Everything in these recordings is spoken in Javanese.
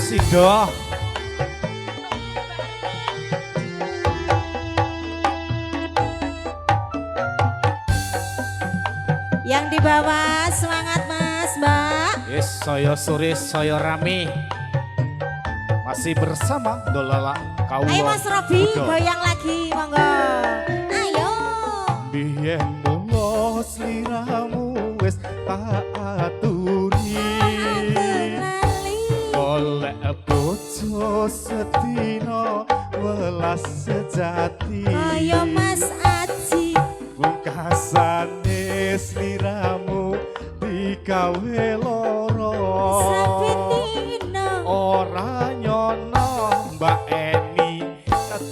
Sido. Yang di bawah semangat Mas Mbak. Yes, saya Suris, saya Rami. Masih bersama Dolala Kaulo. Ayo Mas Robi Udo. goyang lagi monggo. Ayo. Biyen mula sliramu wis tak aturi. Golek bojo sedina welas sejati. Ayo Mas Aji. Pungkasane sliramu digawe loro. Sabetino. Ora nyono Mbak Eni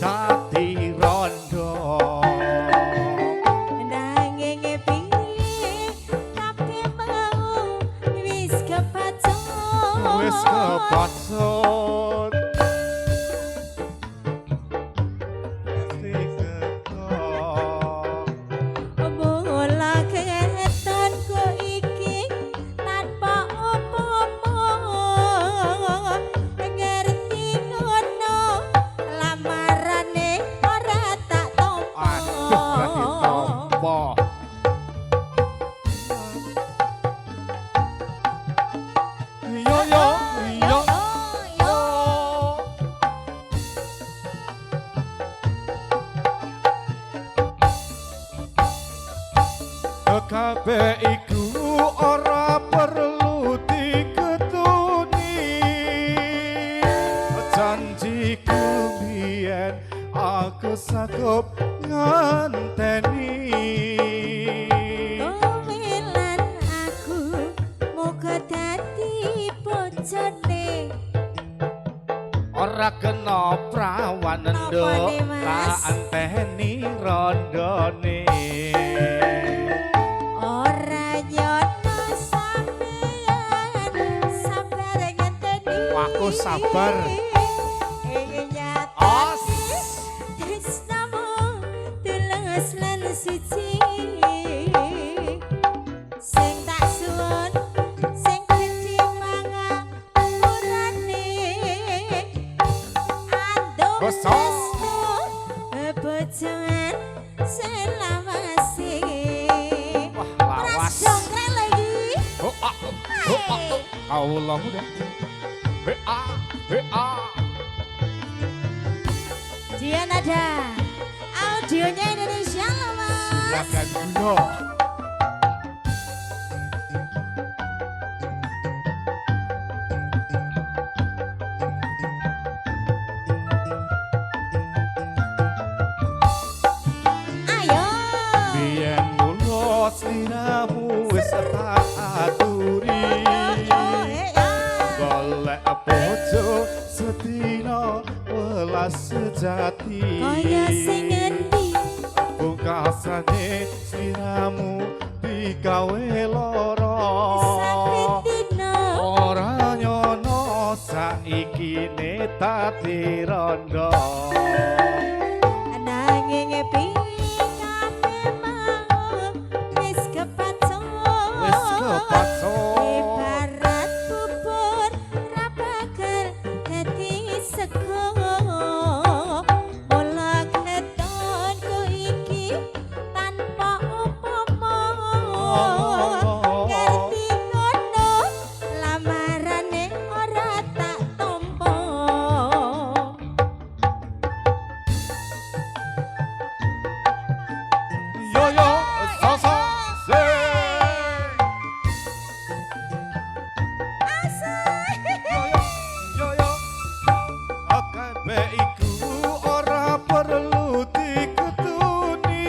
dadi rondo. Nanging piye kabeh mau wis kepacut. Wis kepacut. Mula ketonku iki tanpa apa-apa. Ngerti ngono lamarane ora tak tampa. Aduh, lagi tompo. Yo yo yo yo. Kabeh iku ora perlu diketuni. Janjiku biyen aku sakup nganteni. Kowe lan aku muga dadi bojone. Ora kena prawan Napa nduk nih, Mas? tak anteni rondone. Ora nyono sampeyan sabar ngenteni. Aku sabar. Ingin Os. nyatane tresnamu tulus lan suci. Sing tak suwun sing gedhe pangapurane. Andum Basa. tresno bojoan selawase. Wah, lawas. Pras jonggrang lagi. Oh, Allah muda. BA, BA. Dian ada audionya Indonesia loh Mas. Silakan dulu. Ayo. Biyen mula sliramu wis tak aturi. Golek bojo sedina welas sejati. Kaya sing endi Pungkasane sliramu digawe lara. sabetino. Ora nyono saiki ne dadi rondo. Nanging piye kabeh mau wis kepacut. Wis kepacut. Ibarat bubur ra bakal dadi sego. Mula ketonku iki tanpa apa-apa. Ngerti ngono lamarane ora tak tampa. Yo yo so so se. Yo yo yo yo. Kabeh iku ora perlu diketuni.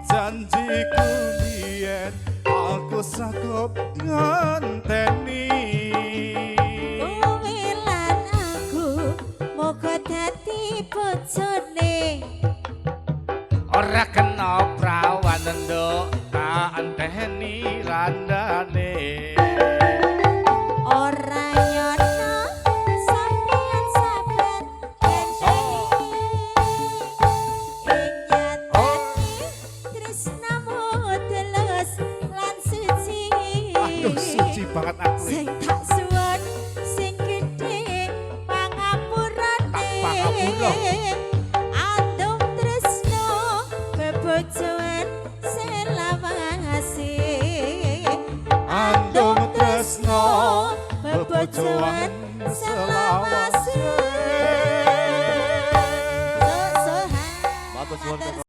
Janjiku biyen aku sakup nganteni. Kowe lan aku moga dadi bojone. Ora kena prawan nduk tak anteni randane. Ora nyono sampeyan sabar ngenteni. Ing nyatane tresnamu tulus lan suci. Aduh suci banget aku. Sing tak suwun sing bebojoan selawase Andung tresno bebojoan selawase. Matur suwun.